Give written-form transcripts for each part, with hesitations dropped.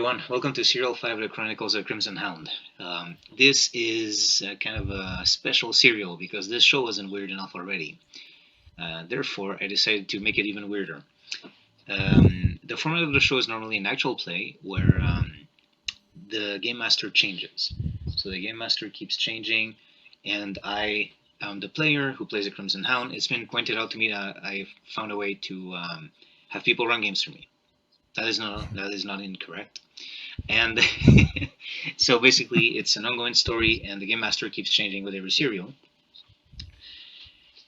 everyone, welcome to Serial 5 of the Chronicles of Crimson Hound. This is kind of a special serial because this show wasn't weird enough already. Therefore, I decided to make it even weirder. The format of the show is normally an actual play where the game master changes. So the game master keeps changing, and I am the player who plays the Crimson Hound. It's been pointed out to me that I found a way to have people run games for me. That is not incorrect. And so basically, it's an ongoing story, and the game master keeps changing with every serial.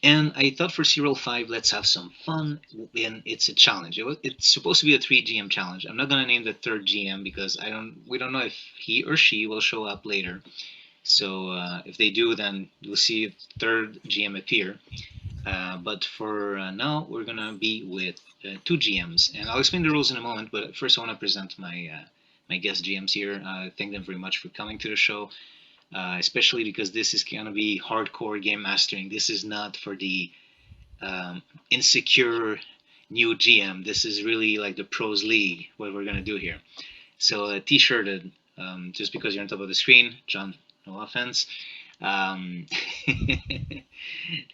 And I thought for Serial 5, let's have some fun, and it's a challenge. It's supposed to be a 3 GM challenge. I'm not going to name the third GM because we don't know if he or she will show up later. So if they do, then you'll see a third GM appear. But for now, we're going to be with 2 GMs. And I'll explain the rules in a moment, but first I want to present my guest GMs here. Thank them very much for coming to the show. Especially because this is going to be hardcore game mastering. This is not for the insecure new GM. This is really like the pros league, what we're going to do here. So t-shirted, just because you're on top of the screen, John, no offense. Can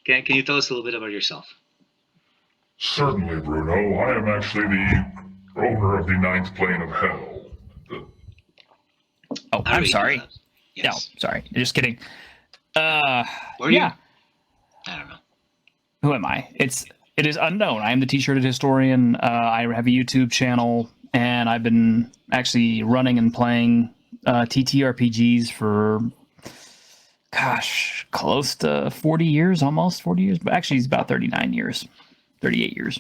you tell us a little bit about yourself? Certainly, Bruno. I am actually the owner of the ninth plane of hell. Oh, I'm sorry. Yes. No, sorry. Just kidding. Where are yeah. you? I don't know. Who am I? It is unknown. I am the T-shirted historian. I have a YouTube channel, and I've been actually running and playing TTRPGs for, close to 40 years, almost 40 years. But actually, it's about 39 years, 38 years.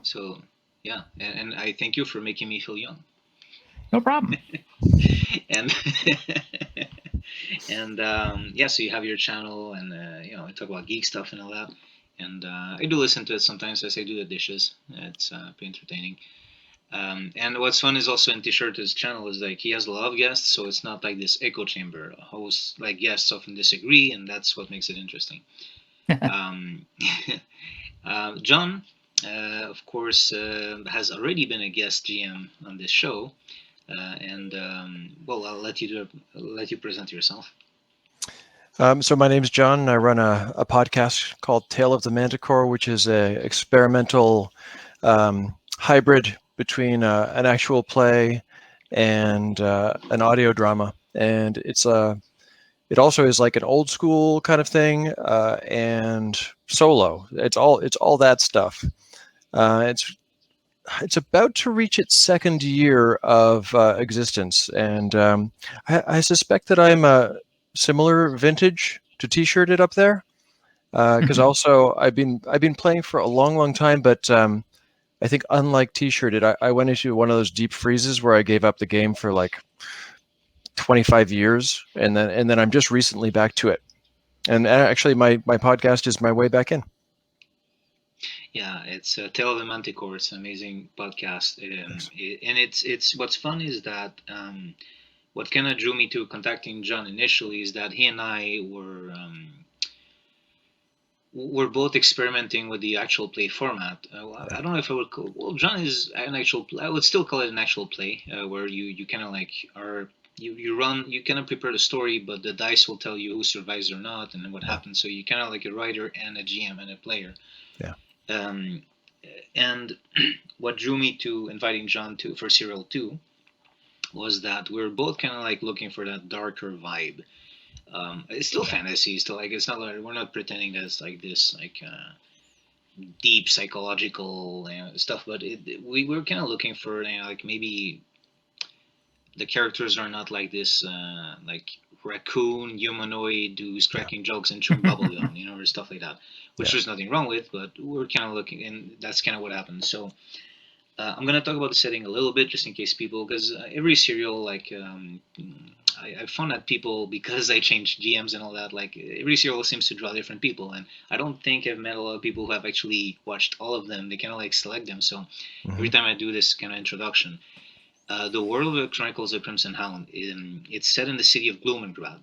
So yeah, and I thank you for making me feel young. No problem. and yeah, so you have your channel, and I talk about geek stuff and all that. And I do listen to it sometimes as I do the dishes. It's pretty entertaining. And what's fun is also in T-shirt's channel is like he has a lot of guests, so it's not like this echo chamber. Hosts like guests often disagree, and that's what makes it interesting. John, of course, has already been a guest GM on this show. Well, I'll let you present yourself. So my name's John. I run a podcast called Tale of the Manticore, which is a experimental hybrid between an actual play and an audio drama. And it also is like an old school kind of thing and solo. It's all that stuff. It's about to reach its second year of existence, and I suspect that I'm a similar vintage to T-shirted up there, because also I've been playing for a long time, but I think unlike T-shirted, I went into one of those deep freezes where I gave up the game for like 25 years, and then I'm just recently back to it, and actually my podcast is my way back in. Yeah, it's Tale of the Manticore. It's an amazing podcast, and it's what's fun is that what kind of drew me to contacting John initially is that he and I were both experimenting with the actual play format. I don't know if I would call. Well, John is an actual. I would still call it an actual play, where you kind of like are. You run. You kind of prepare the story, but the dice will tell you who survives or not and what happens. So you kind of like a writer and a GM and a player. Yeah. And what drew me to inviting John for Serial 2 was that we were both kind of like looking for that darker vibe. It's still fantasy, still like it's not like we're not pretending that it's like this like deep psychological stuff, but we were kind of looking for like maybe the characters are not like this like raccoon humanoid who's cracking jokes and chewing bubblegum, or stuff like that, which there's nothing wrong with, but we're kind of looking, and that's kind of what happened. So I'm going to talk about the setting a little bit just in case people, because every serial, like I found that people, because I changed GMs and all that, like every serial seems to draw different people, and I don't think I've met a lot of people who have actually watched all of them. They kind of like select them. So every time I do this kind of introduction, the world of Chronicles of Crimson Hound, it's set in the city of Gloomgrad.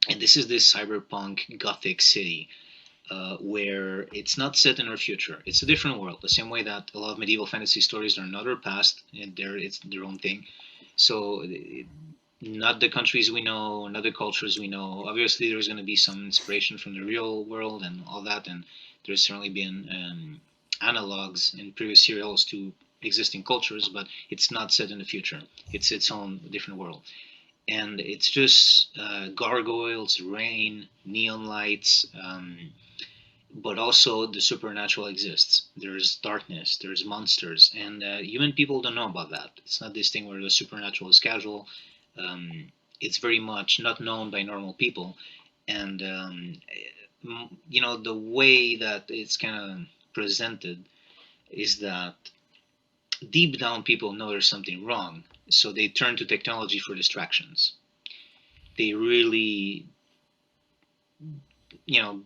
And this is this cyberpunk gothic city. where it's not set in our future. It's a different world, the same way that a lot of medieval fantasy stories are not our past, and it's their own thing. So, not the countries we know, not the cultures we know. Obviously, there's going to be some inspiration from the real world and all that, and there's certainly been analogs in previous serials to existing cultures, but it's not set in the future. It's its own different world. And it's just gargoyles, rain, neon lights, but also the supernatural exists. There's darkness, there's monsters, and human people don't know about that. It's not this thing where the supernatural is casual. It's very much not known by normal people, and the way that it's kind of presented is that deep down people know there's something wrong, so they turn to technology for distractions. They really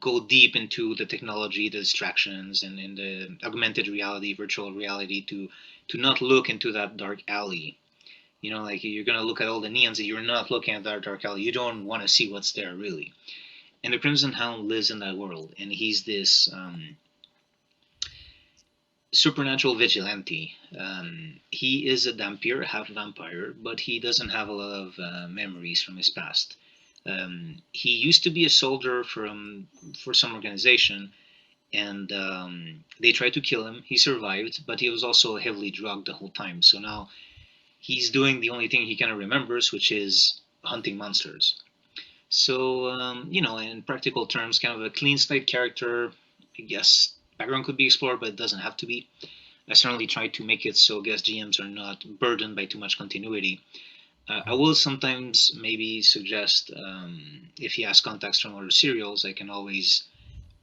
go deep into the technology, the distractions, and in the augmented reality, virtual reality, to not look into that dark alley. Like you're gonna look at all the neons, and you're not looking at that dark alley. You don't want to see what's there really. And the Crimson Hound lives in that world, and he's this supernatural vigilante. He is a Dhampir, half vampire, but he doesn't have a lot of memories from his past. He used to be a soldier for some organization, and they tried to kill him. He survived, but he was also heavily drugged the whole time. So now he's doing the only thing he kind of remembers, which is hunting monsters. So, in practical terms, kind of a clean slate character. I guess background could be explored, but it doesn't have to be. I certainly try to make it so guest GMs are not burdened by too much continuity. I will sometimes maybe suggest, if he has contacts from other serials, I can always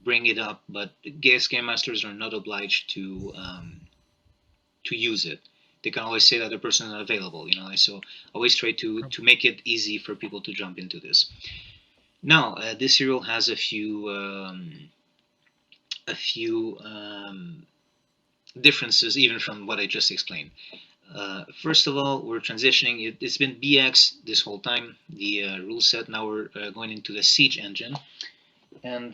bring it up, but guest game masters are not obliged to use it. They can always say that the person is not available, so always try to make it easy for people to jump into this. Now, this serial has a few differences even from what I just explained. First of all, we're transitioning. It's been BX this whole time, the rule set. Now we're going into the Siege engine, and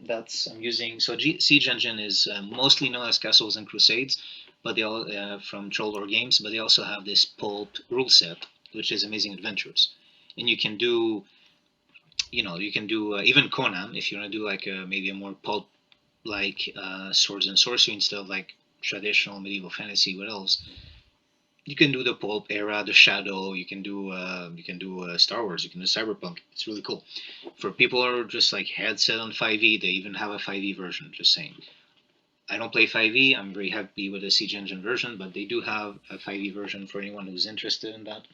that's I'm using. So Siege engine is mostly known as Castles and Crusades, but they all from Troll Games. But they also have this Pulp rule set, which is Amazing Adventures, and you can do, even Conan if you want to do like maybe a more Pulp like swords and sorcery instead of like traditional medieval fantasy. What else? You can do the Pulp era, the Shadow. You can do Star Wars. You can do Cyberpunk. It's really cool. For people who are just like head set on 5e, they even have a 5e version. Just saying. I don't play 5e. I'm very happy with the Siege Engine version, but they do have a 5e version for anyone who's interested in that.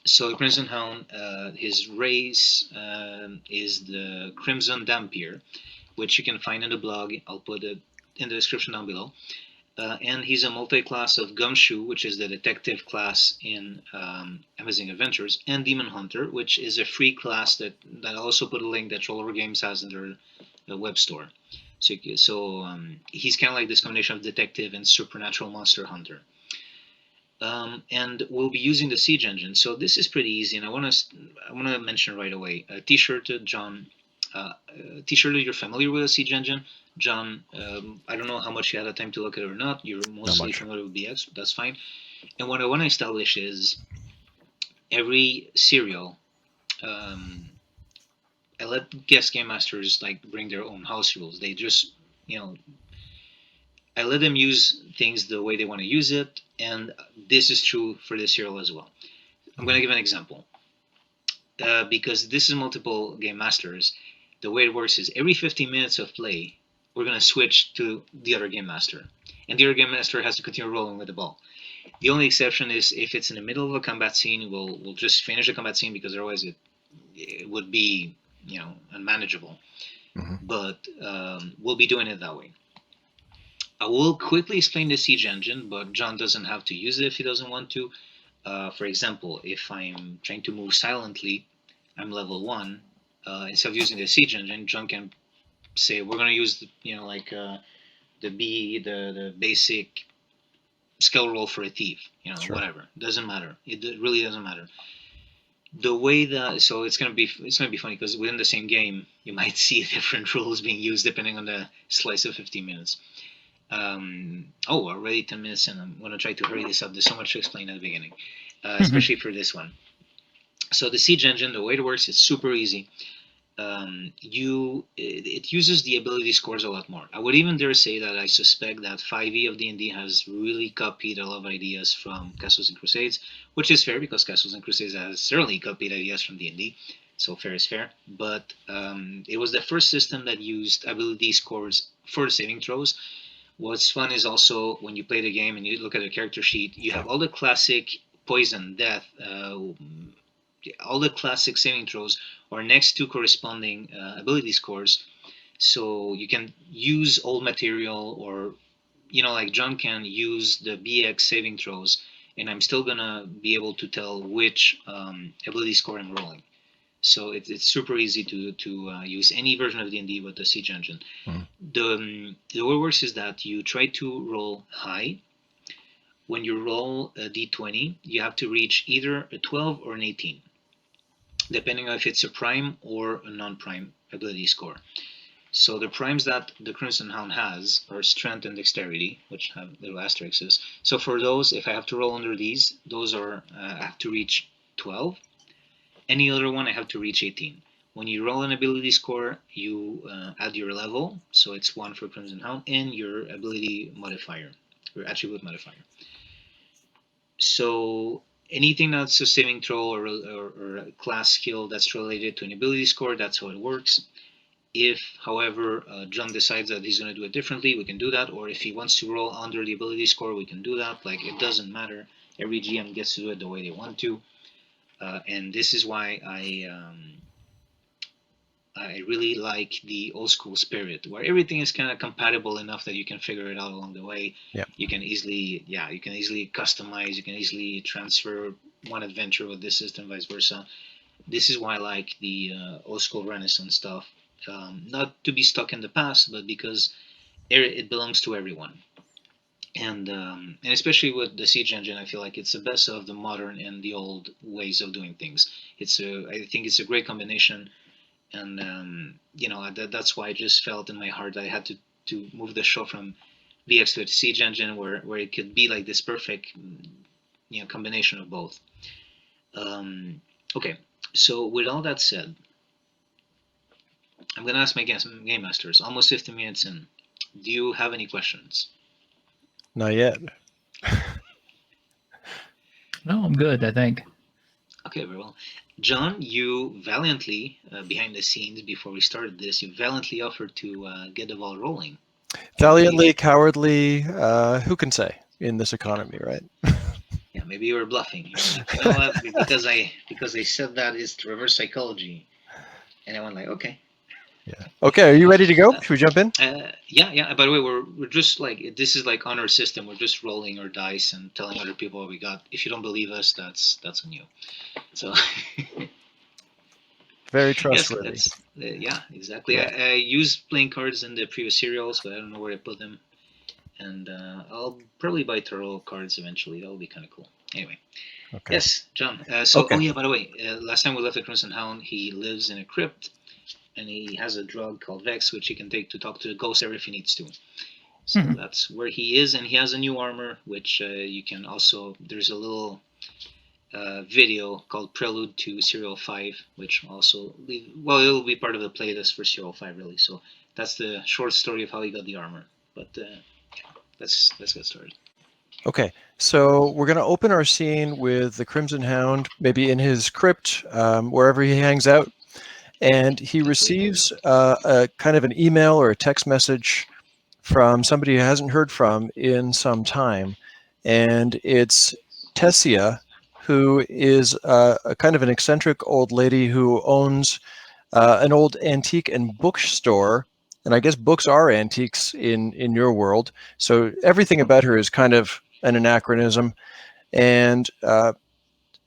So the Crimson Hound, his race is the Crimson Dhampir, which you can find in the blog. I'll put it in the description down below. And he's a multi-class of Gumshoe, which is the detective class in Amazing Adventures, and Demon Hunter, which is a free class that I also put a link that Troll Games has in their web store. So he's kind of like this combination of detective and supernatural monster hunter. And we'll be using the Siege engine. So this is pretty easy, and I want to mention right away. T-shirted John. T-shirted, you're familiar with the Siege engine. John, I don't know how much you had the time to look at it or not. You're mostly familiar with BX, that's fine. And what I want to establish is every serial, I let guest game masters like bring their own house rules. They just, I let them use things the way they want to use it, and this is true for this serial as well. I'm going to give an example. Because this is multiple game masters, the way it works is every 15 minutes of play, we're going to switch to the other game master. And the other game master has to continue rolling with the ball. The only exception is if it's in the middle of a combat scene, we'll just finish the combat scene because otherwise it would be, unmanageable. Mm-hmm. But we'll be doing it that way. I will quickly explain the Siege engine, but John doesn't have to use it if he doesn't want to. For example, if I'm trying to move silently, I'm level 1. Instead of using the Siege engine, John can say we're going to use the basic skill roll for a thief, sure. Whatever. Doesn't matter. It really doesn't matter. the way that it's gonna be funny because within the same game you might see different rules being used depending on the slice of 15 minutes. Already 10 minutes and I'm gonna try to hurry this up. There's so much to explain at the beginning, especially for this one. So the siege engine, the way it works, is super easy. It uses the ability scores a lot more. I would even dare say that I suspect that 5e of D&D has really copied a lot of ideas from Castles and Crusades, which is fair because Castles and Crusades has certainly copied ideas from D&D, so fair is fair. But it was the first system that used ability scores for the saving throws. What's fun is also when you play the game and you look at the character sheet, you have all the classic poison, death, all the classic saving throws are next to corresponding ability scores. So you can use old material, or like John can use the BX saving throws, and I'm still gonna be able to tell which ability score I'm rolling. So it's super easy to use any version of D&D with the Siege engine. The way it works is that you try to roll high. When you roll a d20, you have to reach either a 12 or an 18, depending on if it's a prime or a non-prime ability score. So the primes that the Crimson Hound has are strength and dexterity, which have little asterisks. So for those, if I have to roll under these, those are I have to reach 12. Any other one I have to reach 18. When you roll an ability score, you add your level, so it's 1 for Crimson Hound, and your ability modifier, your attribute modifier. So anything that's a saving throw or a class skill that's related to an ability score, that's how it works. If, however, John decides that he's going to do it differently, we can do that. Or if he wants to roll under the ability score, we can do that. Like, it doesn't matter. Every GM gets to do it the way they want to. And this is why I really like the old school spirit, where everything is kind of compatible enough that you can figure it out along the way. Yeah. You can easily customize. You can easily transfer one adventure with this system, vice versa. This is why I like the old school Renaissance stuff. Not to be stuck in the past, but because it belongs to everyone. And especially with the Siege engine, I feel like it's the best of the modern and the old ways of doing things. I think it's a great combination, and that's why I just felt in my heart that I had to move the show from VX to the Siege engine, where it could be like this perfect combination of both. Okay, so with all that said, I'm gonna ask my game masters. Almost 15 minutes in. Do you have any questions? Not yet. No, I'm good, I think. Okay, very well. John, you valiantly, behind the scenes before we started this, you valiantly offered to get the ball rolling. Valiantly, cowardly, who can say in this economy, right? Yeah, maybe you were bluffing. You know what? Because I said that is reverse psychology, and I went like, okay. Yeah. Okay, are you ready to go? Should we jump in? Yeah. By the way, we're just like, this is like on our system. We're just rolling our dice and telling other people what we got. If you don't believe us, that's on you. So. Very trustworthy. Yes, yeah, exactly. Yeah. I used playing cards in the previous serials, but I don't know where I put them. And I'll probably buy tarot cards eventually. That'll be kind of cool. Anyway. Okay. Yes, John. Okay. Oh yeah, by the way, last time we left the Crimson Hound, he lives in a crypt, and he has a drug called Vex, which he can take to talk to the ghost if he needs to. So that's where he is, and he has a new armor, which you can also. There's a little video called Prelude to Serial 5, which also it'll be part of the playlist for Serial 5, really. So that's the short story of how he got the armor. But let's get started. Okay, so we're going to open our scene with the Crimson Hound, maybe in his crypt, wherever he hangs out, and he receives a kind of an email or a text message from somebody he hasn't heard from in some time, and it's Tessia, who is a kind of an eccentric old lady who owns an old antique and bookstore. And I guess books are antiques in your world. So everything about her is kind of an anachronism. And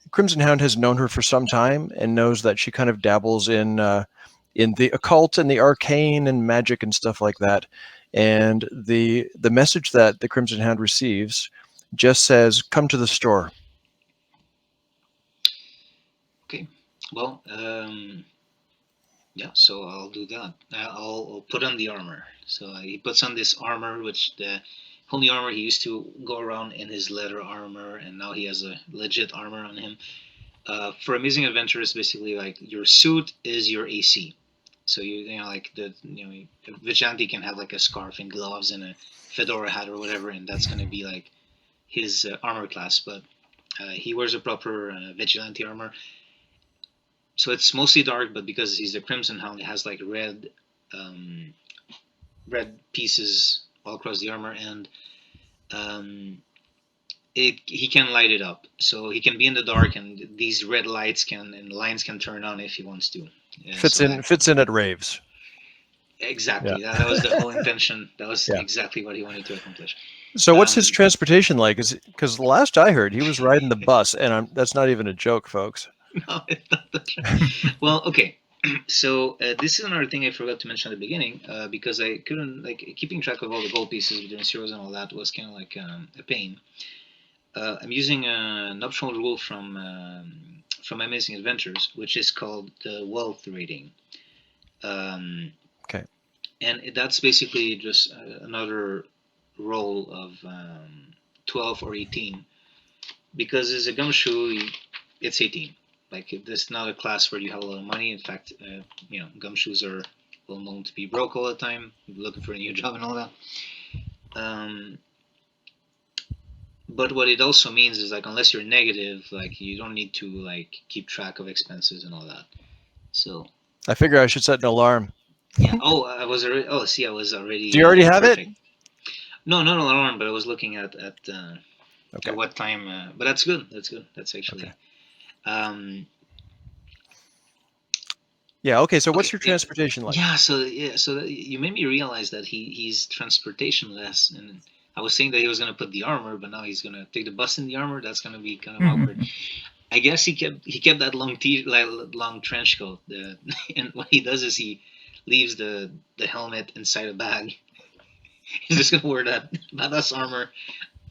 Crimson Hound has known her for some time and knows that she kind of dabbles in the occult and the arcane and magic and stuff like that. And the message that the Crimson Hound receives just says, "Come to the store." Okay. Well, yeah. So I'll do that. I'll put on the armor. So he puts on this armor, which the only armor he used to go around in his leather armor, and now he has a legit armor on him. For Amazing Adventures, basically like your suit is your AC. So you know like vigilante can have like a scarf and gloves and a fedora hat or whatever, and that's gonna be like his armor class. But he wears a proper vigilante armor, so it's mostly dark. But because he's the Crimson Hound, it has like um, red pieces all across the armor, and um, he can light it up, so he can be in the dark, and these red lights and lines can turn on if he wants to. Fits in at raves. Exactly. Yeah. That was the whole intention. That was Yeah. exactly what he wanted to accomplish. So what's his transportation like? Because last I heard, he was riding the bus, and that's not even a joke, folks. No, it's not the well, okay. So this is another thing I forgot to mention at the beginning, because I couldn't keeping track of all the gold pieces between zeros and all that was kind of like a pain. I'm using an optional rule from Amazing Adventures, which is called the wealth rating. Okay. And that's basically just another roll of 12 or 18, because as a gumshoe, it's 18. Like, this is not a class where you have a lot of money. In fact, gumshoes are well known to be broke all the time, looking for a new job and all that. But what it also means is, like, unless you're negative, like, you don't need to like keep track of expenses and all that. So I figure I should set an alarm. yeah. Oh, I was already. Oh, see, I was already. Do you already have perfect. it? No, not an alarm, but I was looking at Okay. at what time. But that's good. That's good. That's actually. Okay. Yeah. Okay. So what's your transportation like? Yeah. So you made me realize that he's transportation-less, and I was saying that he was gonna put the armor, but now he's gonna take the bus in the armor. That's gonna be kind of awkward. I guess he kept that long trench coat. And what he does is he leaves the helmet inside a bag. He's just gonna wear that badass armor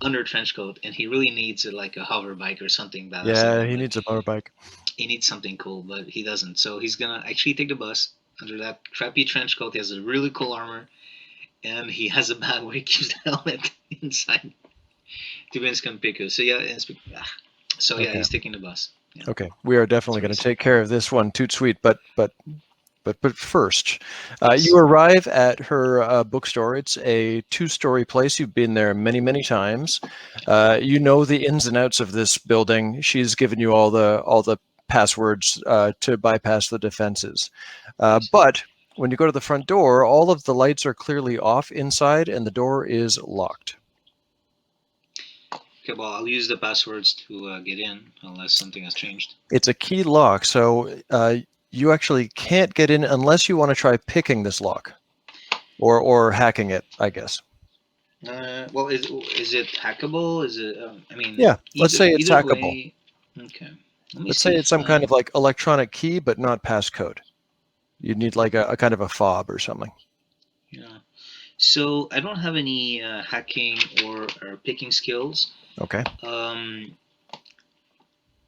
under trench coat, and he really needs like a hover bike or something badass. Yeah, he needs a motorbike. He needs something cool, but he doesn't. So he's gonna actually take the bus under that crappy trench coat. He has a really cool armor, and he has a bag where he keeps the helmet inside to be inconspicuous. So yeah, he's taking the bus. Yeah. Okay, we are definitely going to take care of this one, Toot Sweet. But first, you arrive at her bookstore. It's a 2-story place. You've been there many, many times. You know the ins and outs of this building. She's given you all the passwords to bypass the defenses. But when you go to the front door, all of the lights are clearly off inside, and the door is locked. Okay, well, I'll use the passwords to get in, unless something has changed. It's a key lock, so you actually can't get in unless you want to try picking this lock, or hacking it, I guess. Well, is it hackable? Is it? Yeah. Let's say it's hackable. Way, okay. Let's say it's some kind of like electronic key, but not passcode. You'd need like a kind of a fob or something. Yeah. So I don't have any hacking or picking skills. Okay.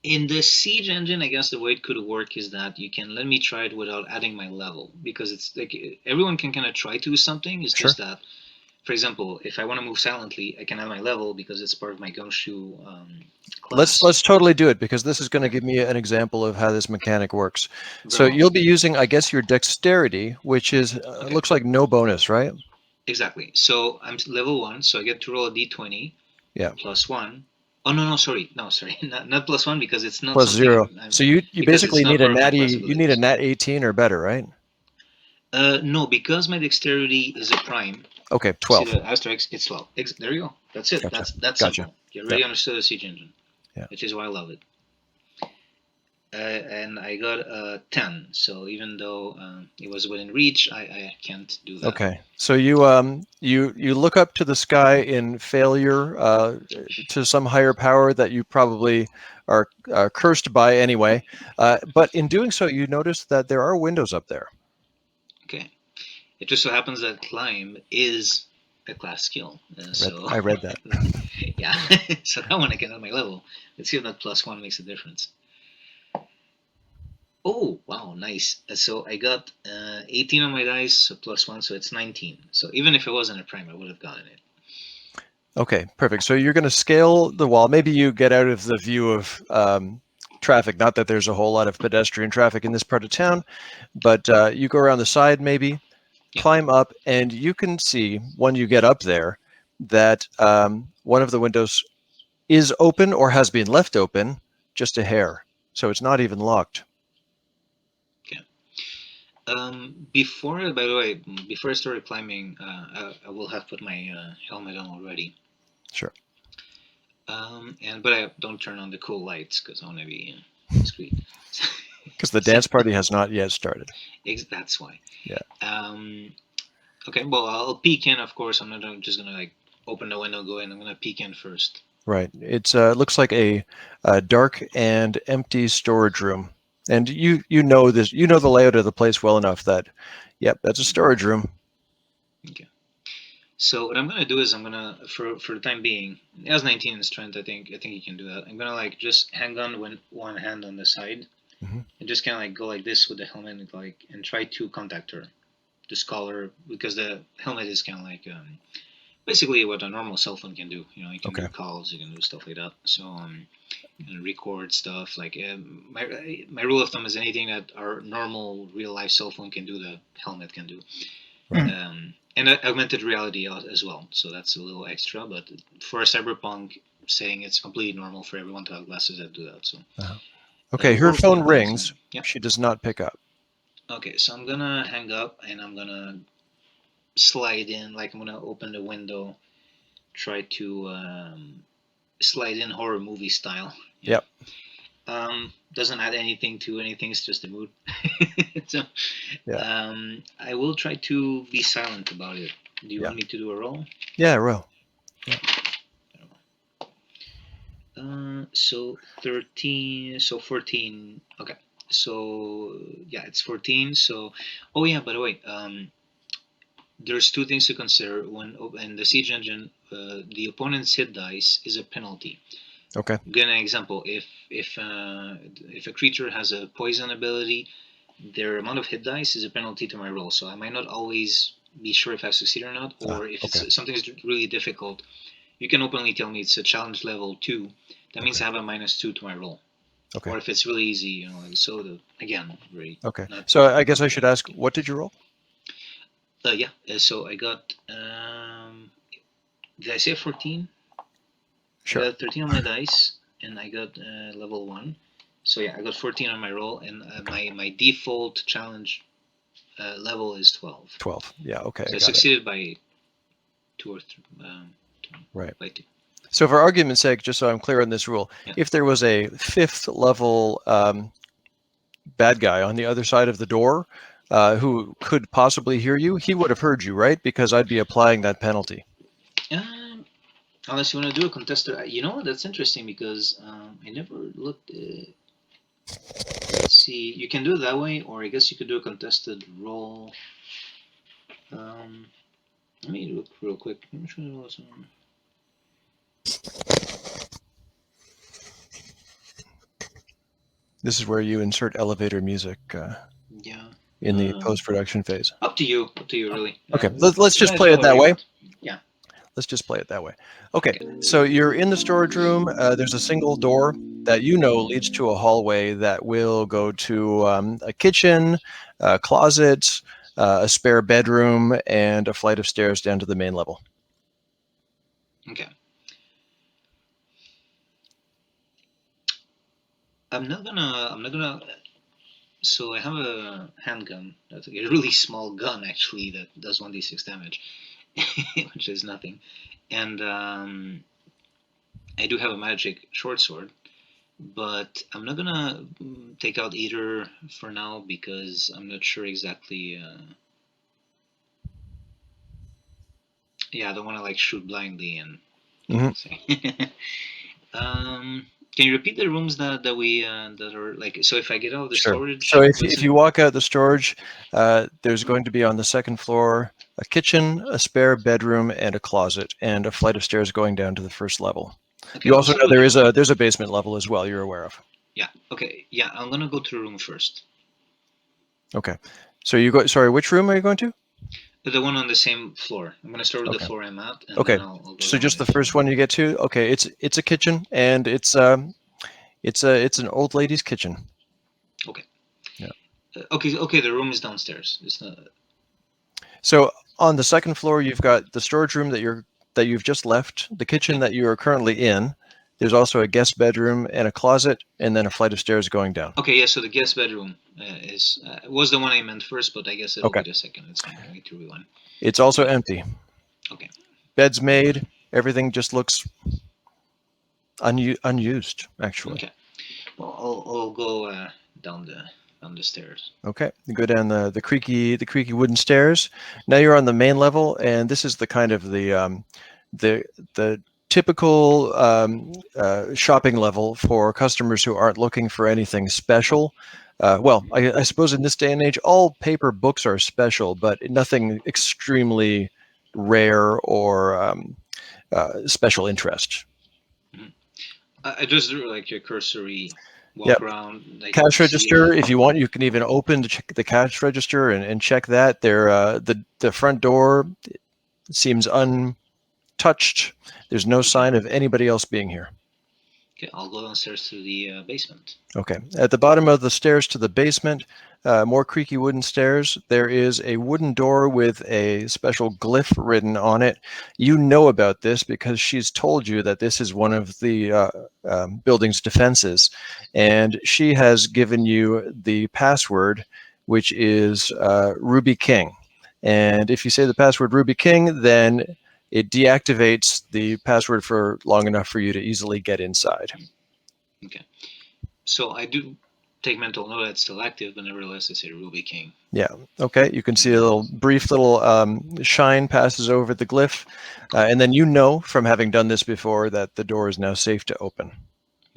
In the Siege engine, I guess the way it could work is that you can let me try it without adding my level, because it's like everyone can kind of try to do something. It's just that, for example, if I want to move silently, I can add my level because it's part of my gumshoe class. Let's totally do it, because this is going to give me an example of how this mechanic works. So you'll be using, I guess, your dexterity, which is looks like no bonus, right? Exactly. So I'm level 1, so I get to roll a d20. Yeah. Plus 1. Oh no, sorry, not plus 1, because it's not plus 0. So you basically need a natty. You need a nat 18 or better, right? No, because my dexterity is a prime. Okay, 12. See the asterisk, it's 12. There you go. That's it. Gotcha. That's Gotcha. simple. You already understood the Siege engine, which is why I love it. And I got a 10. So even though it was within reach, I can't do that. Okay. So you look up to the sky in failure to some higher power that you probably are cursed by anyway. But in doing so, you notice that there are windows up there. Okay. It just so happens that climb is a class skill. I read that. Yeah. So that one I get on my level. Let's see if that plus 1 makes a difference. Oh, wow, nice. So I got 18 on my dice plus 1, so it's 19. So even if it wasn't a prime, I would have gotten it. Okay, perfect. So you're going to scale the wall. Maybe you get out of the view of traffic. Not that there's a whole lot of pedestrian traffic in this part of town, but you go around the side maybe, Yeah. climb up, and you can see when you get up there that one of the windows is open or has been left open just a hair. So it's not even locked. By the way, before I started climbing, I will have put my helmet on already. Sure. But I don't turn on the cool lights because I want to be discreet. Because the dance party has not yet started. That's why. Yeah. Okay. Well, I'll peek in. Of course, I'm not just gonna like open the window, go in. I'm gonna peek in first. Right. It looks like a dark and empty storage room, and you know this. You know the layout of the place well enough that, yep, that's a storage room. Okay. So what I'm gonna do is I'm gonna for the time being, it has 19 in strength. I think you can do that. I'm gonna like just hang on one hand on the side, Mhm. and just kind of like go like this with the helmet, and try to contact her, just call her because the helmet is kind of like basically what a normal cell phone can do. You know, you can do calls, you can do stuff like that. So and record stuff. Like my rule of thumb is anything that our normal real life cell phone can do, the helmet can do. Right. And augmented reality as well. So that's a little extra. But for a Cyberpunk setting, it's completely normal for everyone to have glasses that do that. So. Okay, her phone rings. Yeah. She does not pick up. Okay, so I'm gonna hang up and I'm gonna slide in. Like I'm gonna open the window, try to slide in horror movie style. Yep. Doesn't add anything to anything. It's just a mood. So, yeah. I will try to be silent about it. Do you Yeah. want me to do a roll? Yeah, roll. Yeah. So 13. So 14. Okay. So yeah, it's 14. So, oh yeah. By the way, there's two things to consider when in the siege engine. The opponent's hit dice is a penalty. Okay. Give an example. If a creature has a poison ability, their amount of hit dice is a penalty to my roll. So I might not always be sure if I succeed or not, or if it's something is really difficult. You can openly tell me it's a challenge level 2. That means I have a -2 to my roll. Okay. Or if it's really easy, you know. So again, very. Okay. So I guess I should ask, what did you roll? Yeah. So I got. Did I say 14? Sure. I got 13 on my dice, and I got level 1. So yeah, I got 14 on my roll, and my default challenge level is 12. 12. Yeah. Okay. So I succeeded by 2 or 3. Right. By 2. So for argument's sake, just so I'm clear on this rule, if there was a 5th level bad guy on the other side of the door who could possibly hear you, he would have heard you, right? Because I'd be applying that penalty. Unless you want to do a contested, you know, that's interesting because I never looked. Let's see, you can do it that way, or I guess you could do a contested roll. Let me look real quick. I'm sure there was some. This is where you insert elevator music. Yeah. In the post-production phase. Up to you, really. Okay, let's just play it that way. Yeah. Let's just play it that way. Okay, so you're in the storage room. There's a single door that you know leads to a hallway that will go to a kitchen, a closet, a spare bedroom, and a flight of stairs down to the main level. Okay. I'm not gonna. So I have a handgun. That's a really small gun, actually, that does 1d6 damage, which is nothing. And I do have a magic short sword, but I'm not gonna take out either for now because I'm not sure exactly. Yeah, I don't want to like shoot blindly and. Can you repeat the rooms that we that are like? So if I get out of the storage. So if you walk out the storage, there's going to be on the second floor a kitchen, a spare bedroom, and a closet, and a flight of stairs going down to the first level. Okay, you also know there's a basement level as well. You're aware of. Yeah. Okay. Yeah, I'm gonna go to the room first. Okay. So you go. Sorry, which room are you going to? The one on the same floor. I'm gonna start with Okay. the floor I'm at, and Okay. then I'll go So down just the the first floor. one you get to. Okay. It's a kitchen, and it's an old lady's kitchen. Okay. Yeah. Okay. The room is downstairs. It's not. So on the second floor, you've got the storage room that you've just left, the kitchen Yep. that you are currently in. There's also a guest bedroom and a closet, and then a flight of stairs going down. Okay. Yeah. So the guest bedroom was the one I meant first, but I guess it'll Okay. be the second. It's fine. I need to rewind. It's also empty. Okay. Bed's made. Everything just looks unused, actually. Okay. Well, I'll go down the stairs. Okay, you go down the creaky wooden stairs. Now you're on the main level, and this is the kind of the typical shopping level for customers who aren't looking for anything special. Well, I suppose in this day and age, all paper books are special, but nothing extremely rare or special interest. I just do like a cursory Yep. walk around, like Cash see register. If you want, you can even open the cash register and check that. The front door seems untouched. There's no sign of anybody else being here. Okay, I'll go downstairs to the basement. Okay. At the bottom of the stairs to the basement, more creaky wooden stairs, there is a wooden door with a special glyph written on it. You know about this because she's told you that this is one of the building's defenses. And she has given you the password, which is Ruby King. And if you say the password Ruby King, then it deactivates the password for long enough for you to easily get inside. Okay. So I do take mental note that it's still active, but nevertheless I say Ruby King. Yeah. Okay. You can see a little brief little shine passes over the glyph, and then you know from having done this before that the door is now safe to open.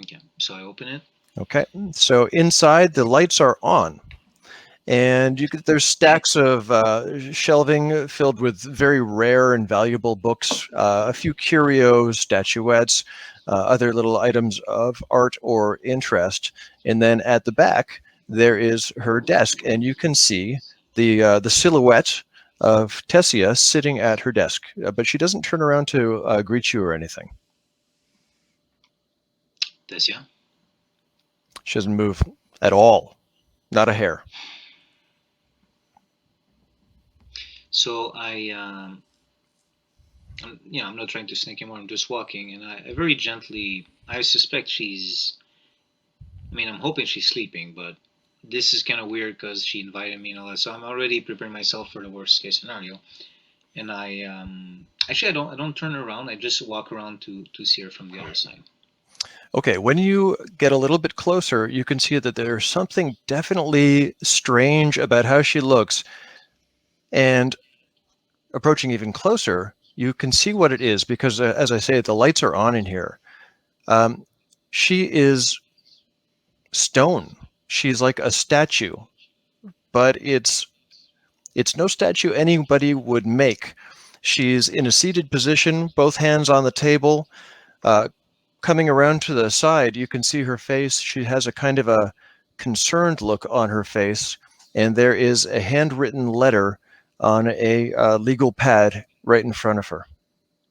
Okay. So I open it. Okay. So inside the lights are on, and there's stacks of shelving filled with very rare and valuable books, a few curios, statuettes, other little items of art or interest, and then at the back there is her desk, and you can see the silhouette of Tessia sitting at her desk, but she doesn't turn around to greet you or anything. Tessia. She doesn't move at all, not a hair. So I'm not trying to sneak anymore. I'm just walking, and I very gently. I suspect she's. I mean, I'm hoping she's sleeping, but this is kind of weird because she invited me and all that. So I'm already preparing myself for the worst case scenario. And I actually I don't turn around. I just walk around to see her from the other side. Okay, when you get a little bit closer, you can see that there's something definitely strange about how she looks. And approaching even closer, you can see what it is because, as I say, the lights are on in here. She is stone. She's like a statue, but it's no statue anybody would make. She's in a seated position, both hands on the table. Coming around to the side, you can see her face. She has a kind of a concerned look on her face, and there is a handwritten letter on a legal pad right in front of her.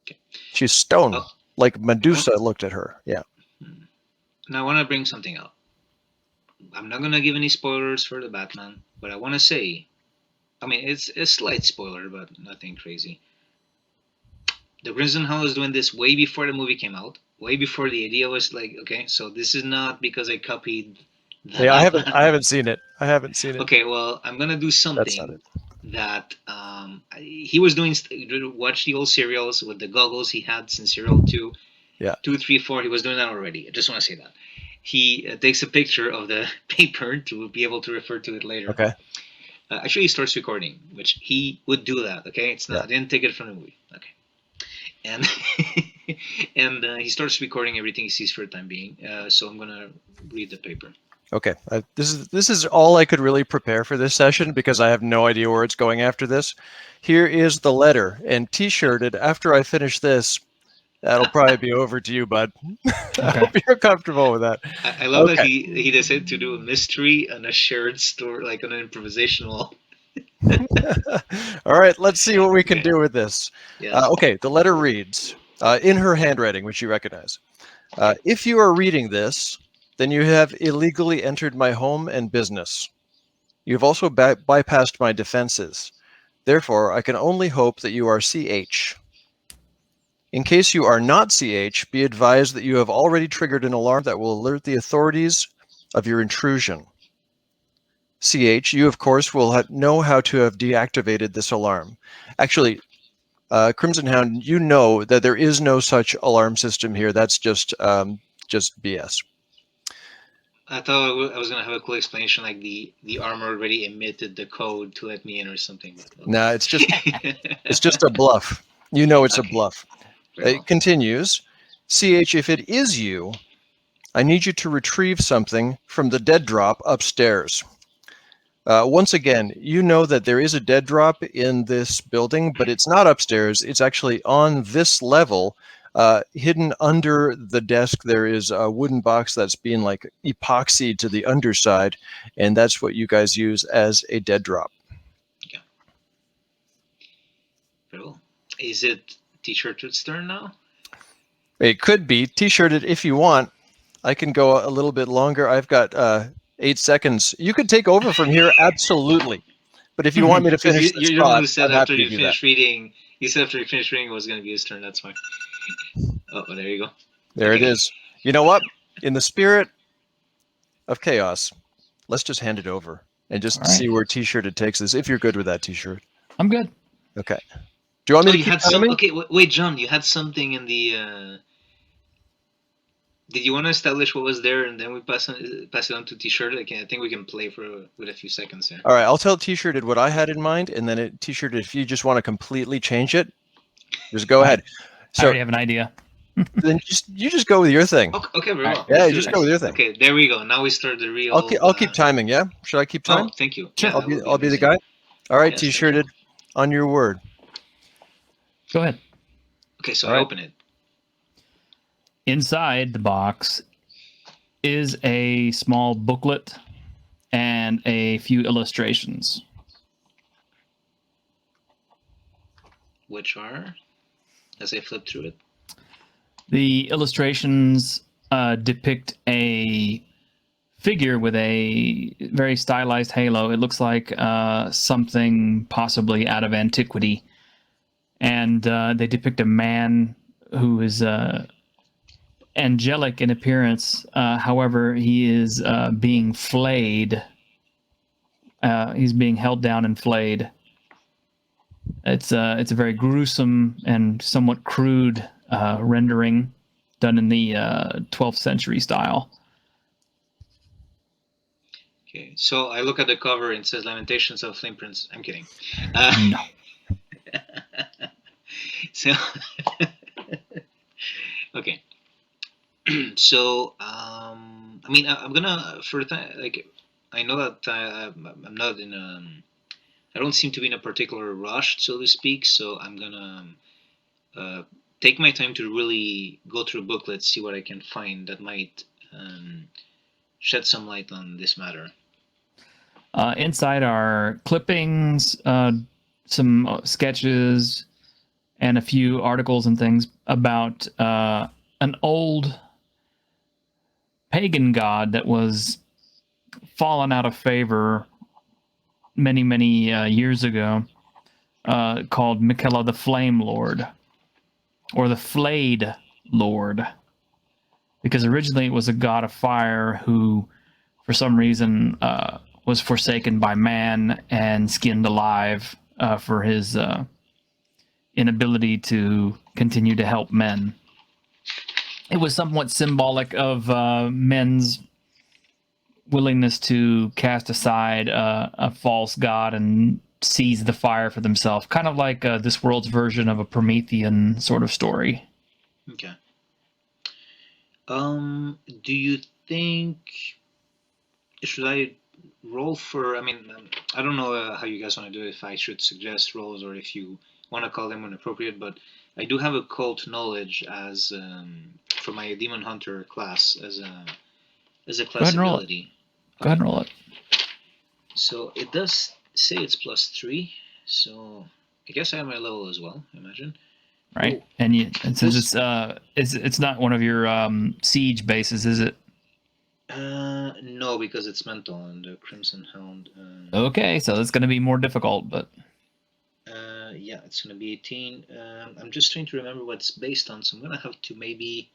Okay. She's stone, Oh. like Medusa looked at her. Yeah. Now I want to bring something up. I'm not gonna give any spoilers for the Batman, but I want to say, I mean, it's a slight spoiler, but nothing crazy. The Crimson Hound was doing this way before the movie came out, way before the idea was like, okay, so this is not because I copied. Yeah, I haven't seen it. I haven't seen it. Okay, well, I'm gonna do That's not something it. that he was doing. Watch the old serials with the goggles he had since serial 2, Yeah. 2, 3, 4. He was doing that already. I just want to say that he takes a picture of the paper to be able to refer to it later. Okay. Actually, he starts recording, which he would do that. Okay, it's not. Yeah. I didn't take it from the movie. Okay, and and he starts recording everything he sees for the time being. So I'm gonna read the paper. Okay. This is all I could really prepare for this session because I have no idea where it's going after this. Here is the letter, and T-shirted after I finish this, That'll probably be over to you, bud. I Okay. hope you're comfortable with that. I love that Okay. he decided to do a mystery and a shared story, like an improvisational. All right, let's see what we can Okay. do with this. Yes. Okay, the letter reads in her handwriting, which you recognize. If you are reading this, then you have illegally entered my home and business. You've also bypassed my defenses. Therefore, I can only hope that you are CH. In case you are not CH, be advised that you have already triggered an alarm that will alert the authorities of your intrusion. CH, you of course will know how to have deactivated this alarm. Actually, Crimson Hound, you know that there is no such alarm system here. That's just BS. I thought I was gonna have a cool explanation, like the armor already emitted the code to let me in or something. But okay. Nah, it's just a bluff. You know it's a Okay. bluff. Very It well. continues. CH, if it is you, I need you to retrieve something from the dead drop upstairs. Once again, you know that there is a dead drop in this building, but it's not upstairs. It's actually on this level, hidden under the desk. There is a wooden box that's being like epoxied to the underside, and that's what you guys use as a dead drop. Very well. Is it T-shirt's turn now? It could be T-shirted if you want. I can go a little bit longer. I've got 8 seconds. You could take over from here, absolutely. But if you want me to Because finish the you're the one spot, who said I'm after happy to you do that. finished reading. You said after you finished reading it was gonna be his turn. That's fine. Oh, there you go. There it Okay. is. You know what? In the spirit of chaos, let's just hand it over and just All right. see where T-shirted takes us. If you're good with that, T-shirt. I'm good. Okay. Do you want me Oh, to you keep had some. timing? Okay, wait, John. You had something in the. Did you want to establish what was there and then we pass it on to T-shirt? I think we can play with a few seconds here. All right. I'll tell T-shirted what I had in mind, and then T-shirted, if you just want to completely change it, just go ahead. I already have an idea. Then you just go with your thing. Okay, very well. All right. Yeah, Let's you do just this. go with your thing. Okay, there we go. Now we start the real. I'll keep timing. Yeah. Should I keep time? Oh, thank you. Sure. Yeah, that would I'll be the amazing. guy. All right, Yes, thank T-shirted, on your word. Go ahead. Okay, so All I right. open it. Inside the box is a small booklet and a few illustrations. Which are, as I flip through it. The illustrations depict a figure with a very stylized halo. It looks like something possibly out of antiquity. And they depict a man who is angelic in appearance. However, he is being flayed. He's being held down and flayed. It's a very gruesome and somewhat crude rendering done in the 12th century style. Okay, so I look at the cover and it says Lamentations of Flame Prince. I'm kidding. No. So, okay. So, I mean, I'm gonna for the time, like, I know that I'm not in a, I don't seem to be in a particular rush, so to speak. So I'm gonna take my time to really go through booklets, see what I can find that might shed some light on this matter. Inside are clippings, some sketches, and a few articles and things about an old pagan god that was fallen out of favor many, many years ago, called Miquella the Flame Lord, or the Flayed Lord, because originally it was a god of fire who, for some reason, was forsaken by man and skinned alive for his inability to continue to help men. It was somewhat symbolic of men's willingness to cast aside a false god and seize the fire for themselves, kind of like this world's version of a Promethean sort of story. Okay. Do you think should I roll for? I mean, I don't know how you guys want to do it. If I should suggest rolls or if you want to call them when appropriate, but I do have occult knowledge as for my demon hunter class as a Go class ahead and roll it. ability. Go ahead Okay. and roll it. So it does say it's +3. So I guess I have my level as well. I imagine. Right, Oh, and since it's not one of your siege bases, is it? no, because it's mental and the Crimson Hound. Okay, so that's going to be more difficult, but Yeah, it's gonna be 18. I'm just trying to remember what it's based on, so I'm gonna have to maybe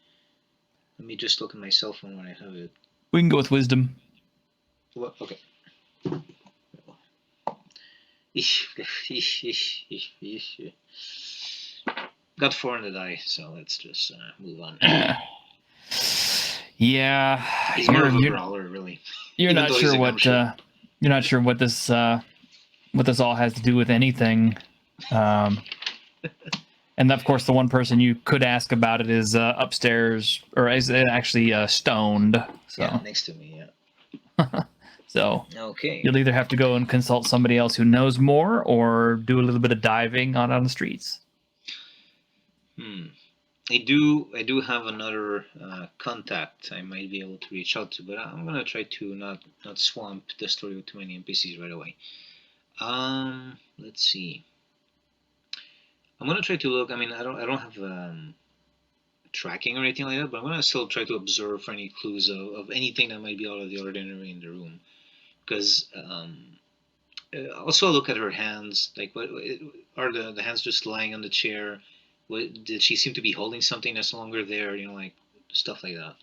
let me just look at my cell phone when I have it. we can go with wisdom. What? Okay. Got 4 on the die, so let's just move on. Yeah, He's more of a brawler, really. you're Even not though he's sure a what gumshoe. you're not sure what this all has to do with anything. And of course, the one person you could ask about it is upstairs, or is it actually stoned? So, Yeah, next to me. Yeah. so Okay. you'll either have to go and consult somebody else who knows more, or do a little bit of diving on the streets. I do have another contact I might be able to reach out to, but I'm gonna try to not swamp the story with too many NPCs right away. Let's see. I'm gonna try to look. I mean, I don't have tracking or anything like that, but I'm gonna still try to observe for any clues of anything that might be out of the ordinary in the room. Because also look at her hands. Like, what are the hands just lying on the chair? What did she seem to be holding something that's no longer there? You know, like stuff like that.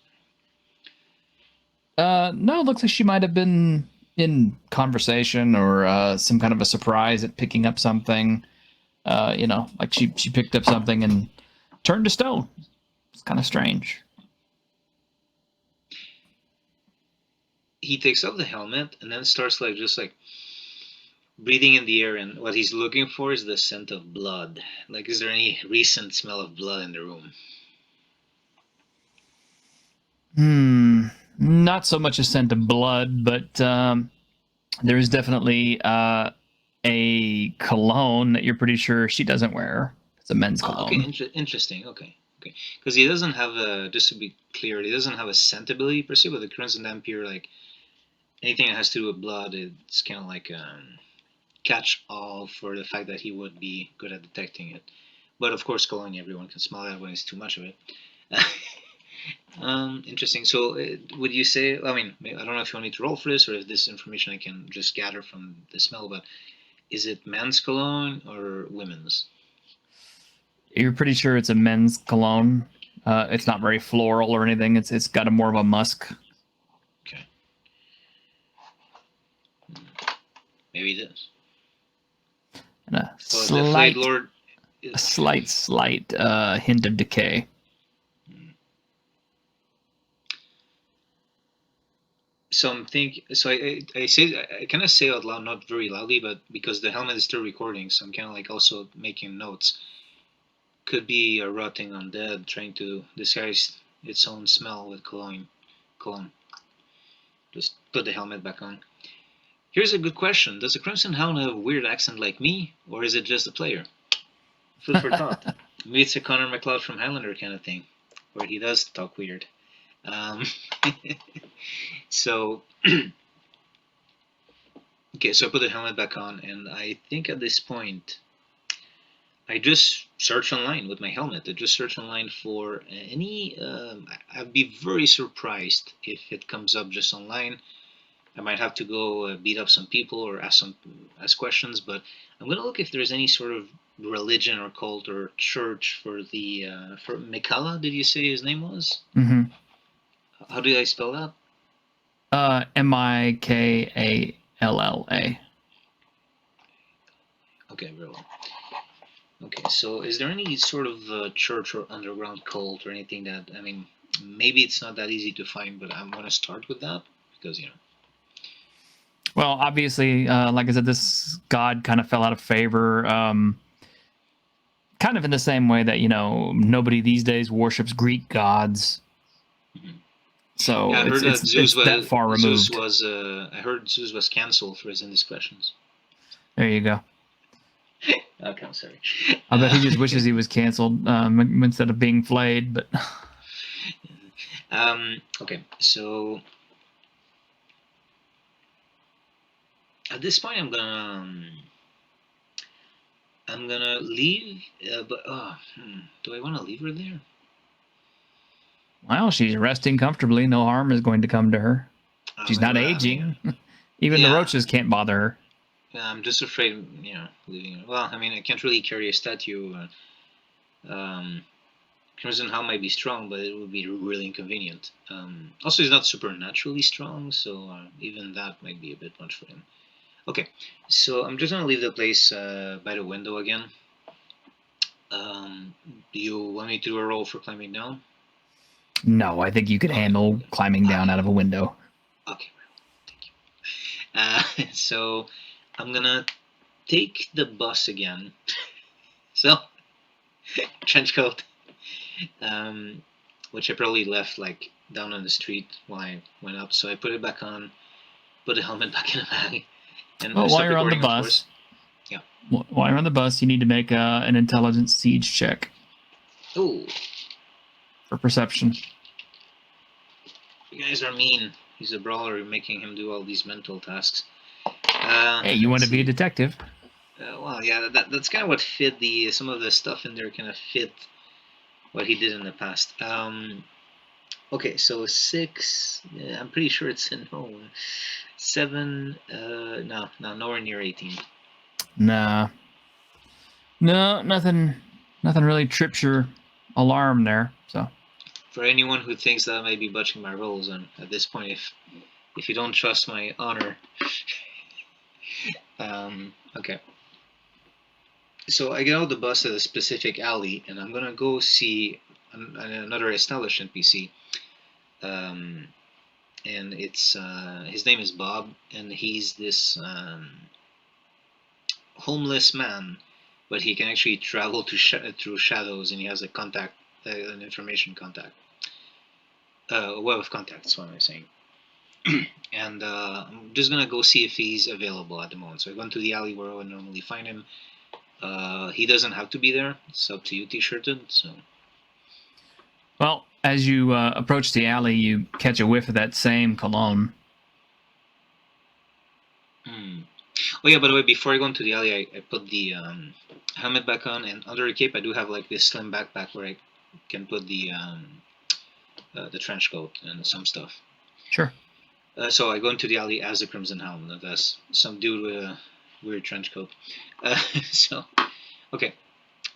No, it looks like she might have been in conversation or some kind of a surprise at picking up something. Like she picked up something and turned to stone. It's kind of strange. He takes off the helmet and then starts just breathing in the air, and what he's looking for is the scent of blood. Like, is there any recent smell of blood in the room? Not so much a scent of blood, but there is definitely a cologne that you're pretty sure she doesn't wear. It's a men's cologne. Okay, interesting. Okay. Because he doesn't have just to be clear, he doesn't have a scent ability per se, but the Crimson Vampire, like anything that has to do with blood, it's kind of like catch all for the fact that he would be good at detecting it. But of course, cologne, everyone can smell that when it's too much of it. Interesting. So, would you say? I mean, I don't know if you want me to roll for this or if this information I can just gather from the smell, but is it men's cologne or women's? You're pretty sure it's a men's cologne. It's not very floral or anything. It's got a more of a musk. Okay. Maybe it is. And a So the Flayed Lord. A slight hint of decay. So I'm thinking. So I say I kind of say out loud, not very loudly, but because the helmet is still recording, so I'm kind of like also making notes. Could be a rotting undead trying to disguise its own smell with cologne. Just put the helmet back on. Here's a good question: does the Crimson Hound have a weird accent like me, or is it just a player? Food for thought. Maybe it's a Connor McLeod from Highlander kind of thing, where he does talk weird. So, okay, so I put the helmet back on, and I think at this point, I just search online with my helmet. I just search online for any. I'd be very surprised if it comes up just online. I might have to go beat up some people or ask questions, but I'm gonna look if there's any sort of religion or cult or church for the for Mikala. Did you say his name was? Mm-hmm. How do I spell that? Mikalla. Okay, very well. Okay, so is there any sort of church or underground cult or anything that, I mean, maybe it's not that easy to find, but I'm going to start with that because, Well, obviously, like I said, this god kind of fell out of favor. Kind of in the same way that, nobody these days worships Greek gods. Mhm. So Yeah, I heard that Zeus was that far removed. I heard Zeus was canceled for his indiscretions. There you go. Okay, I'm sorry. I bet he just wishes he was canceled instead of being flayed. But okay, so at this point, I'm gonna leave. But do I want to leave her there? well, she's resting comfortably. No harm is going to come to her. She's not aging. Even the roaches can't bother her. Yeah, I'm just afraid, leaving her. Well, I mean, I can't really carry a statue. Crimson Hound might be strong, but it would be really inconvenient. Also, he's not supernaturally strong, so even that might be a bit much for him. Okay, so I'm just gonna leave the place by the window again. Do you want me to do a roll for climbing down? No, I think you could handle climbing down out of a window. Okay, thank you. So I'm gonna take the bus again. So trench coat, which I probably left like down on the street while I went up. So I put it back on, put the helmet back in the bag, and well, while you're on the bus, while you're on the bus, you need to make an intelligence siege check. Oh, for perception. You guys are mean. He's a brawler. You're making him do all these mental tasks. Hey, you want to be a detective? Well, yeah, that's kind of what fit some of the stuff in there kind of fit what he did in the past. Okay, so 6. I'm pretty sure it's a no. 7. No, nowhere near 18. Nah. No, nothing really trips your alarm there. So. For anyone who thinks that I might be botching my rolls, and at this point, if you don't trust my honor, okay. So I get out the bus at a specific alley, and I'm gonna go see another established NPC. And it's his name is Bob, and he's this homeless man, but he can actually travel through shadows, and he has an information contact, a web of contacts. What am I saying? And I'm just gonna go see if he's available at the moment. So I go into the alley where I would normally find him. He doesn't have to be there. It's up to you, T-shirted. So. Well, as you approach the alley, you catch a whiff of that same cologne. Oh yeah, by the way, before I go into the alley, I put the helmet back on, and under the cape I do have like this slim backpack where I can put the trench coat and some stuff. Sure. So I go into the alley as the Crimson Hound, not as some dude with a weird trench coat. So, okay.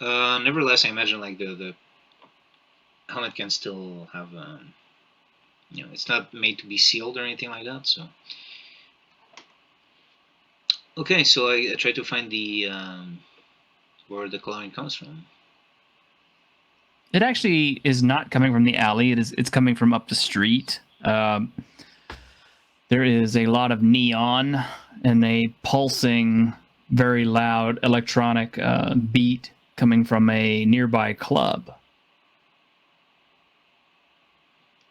Nevertheless, I imagine like the helmet can still have, it's not made to be sealed or anything like that. So, okay. So I try to find the where the cologne comes from. It actually is not coming from the alley. It's coming from up the street. There is a lot of neon and a pulsing, very loud electronic beat coming from a nearby club.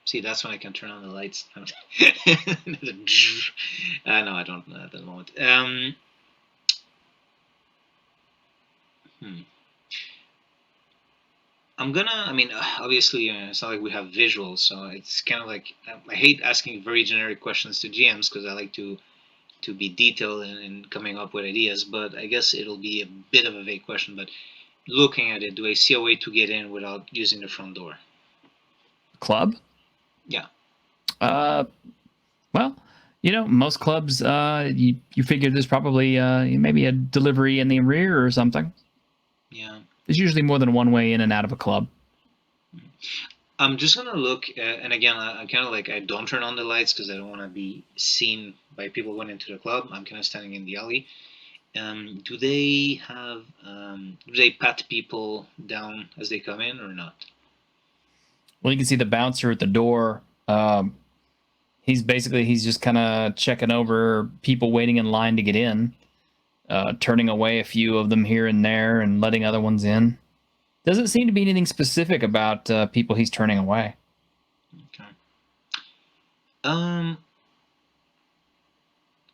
See, that's when I can turn on the lights. No, I don't at the moment. Obviously, it's not like we have visuals, so it's kind of like, I hate asking very generic questions to GMs because I like to be detailed in coming up with ideas, but I guess it'll be a bit of a vague question, but looking at it, do I see a way to get in without using the front door? Club? Yeah. Well, most clubs, you figure there's probably maybe a delivery in the rear or something. Yeah. There's usually more than one way in and out of a club. I'm just gonna look, and again, I'm kind of like, I don't turn on the lights because I don't want to be seen by people going into the club. I'm kind of standing in the alley. Do they pat people down as they come in or not? Well, you can see the bouncer at the door. He's just kind of checking over people waiting in line to get in, turning away a few of them here and there and letting other ones in. Doesn't seem to be anything specific about people he's turning away. Okay.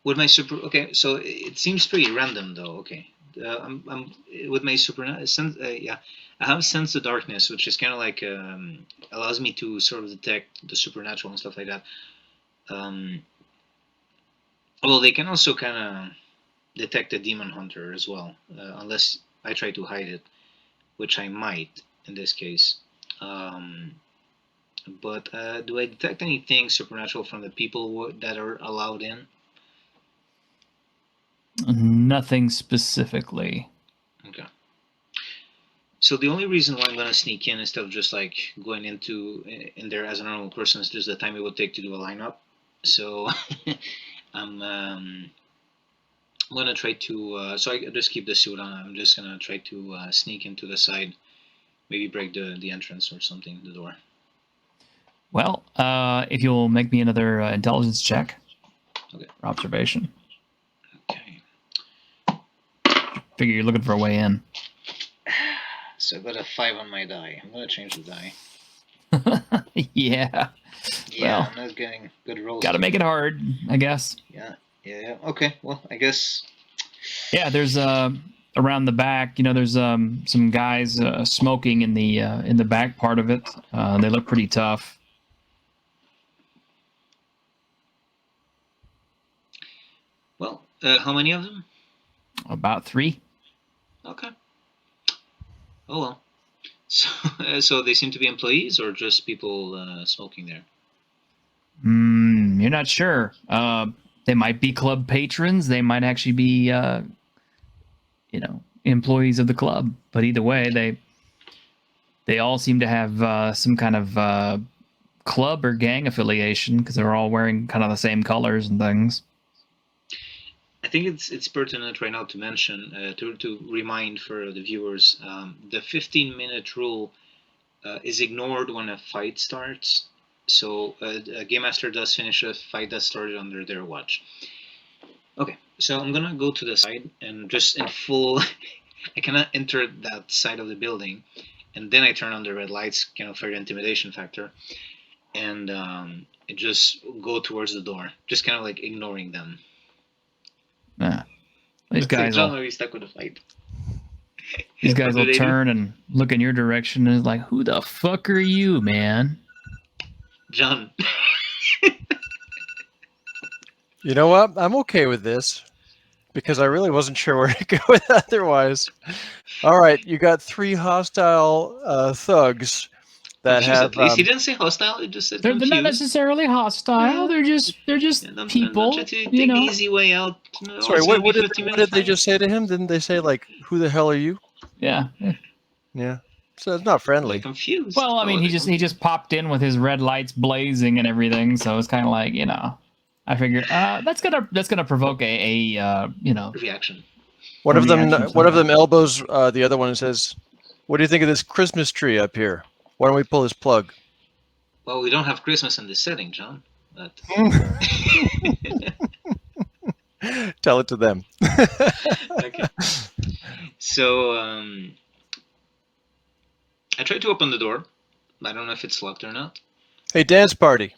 Would my okay, so it seems pretty random though. Okay, I'm with my sense. Yeah, I have sense of darkness, which is kind of like allows me to sort of detect the supernatural and stuff like that. Well, they can also kind of detect a demon hunter as well, unless I try to hide it, which I might in this case. But do I detect anything supernatural from the people that are allowed in? Nothing specifically. Okay. So the only reason why I'm gonna sneak in instead of just like going in there as a normal person is just the time it would take to do a lineup. So I'm gonna try to. So I just keep the suit on. I'm just gonna try to sneak into the side, maybe break the entrance or something, the door. Well, if you'll make me another intelligence check. Okay. For observation. Okay. Figure you're looking for a way in. So I got a 5 on my die. I'm gonna change the die. Yeah. Yeah, Well, I'm not getting good rolls. Gotta make it hard, I guess. Yeah. Okay. Well, I guess. Yeah, there's around the back. There's some guys smoking in the back part of it. They look pretty tough. Well, how many of them? About 3. Okay. Oh well. So they seem to be employees or just people smoking there? You're not sure. They might be club patrons. They might actually be, employees of the club. But either way, they all seem to have some kind of club or gang affiliation because they're all wearing kind of the same colors and things. I think it's pertinent right now to mention to remind for the viewers the 15-minute rule is ignored when a fight starts. So a game master does finish a fight that started under their watch. Okay, so I'm gonna go to the side and just in full. I cannot enter that side of the building, and then I turn on the red lights, kind of for the intimidation factor, and just go towards the door, just kind of like ignoring them. Yeah. These guys John will be stuck with the fight. These guys will turn and look in your direction and is like, "Who the fuck are you, man?" John. You know what? I'm okay with this because I really wasn't sure where to go with it otherwise. All right, you got 3 hostile thugs that Confused, have. at least he didn't say hostile. He just said They're confused. not necessarily hostile. They're just people. Don't try to take the easy way out. Sorry, what did they just say to him? Didn't they say like, "Who the hell are you?" Yeah. Yeah. So it's not friendly. Confused. Well, I mean, he just popped in with his red lights blazing and everything, so it's kind of like, I figured that's gonna provoke a reaction. One of them elbows the other one and says, "What do you think of this Christmas tree up here? Why don't we pull this plug?" Well, we don't have Christmas in this setting, John. But tell it to them. Okay. So I tried to open the door. I don't know if it's locked or not. Hey, dance party.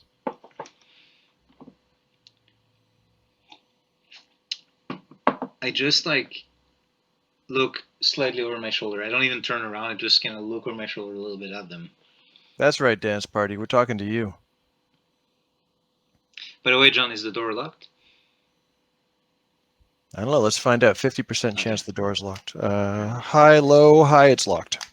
I just look slightly over my shoulder. I don't even turn around. I just kind of look over my shoulder a little bit at them. That's right, dance party. We're talking to you. By the way, John, is the door locked? I don't know. Let's find out. 50% chance the door is locked. High, low, high. It's locked.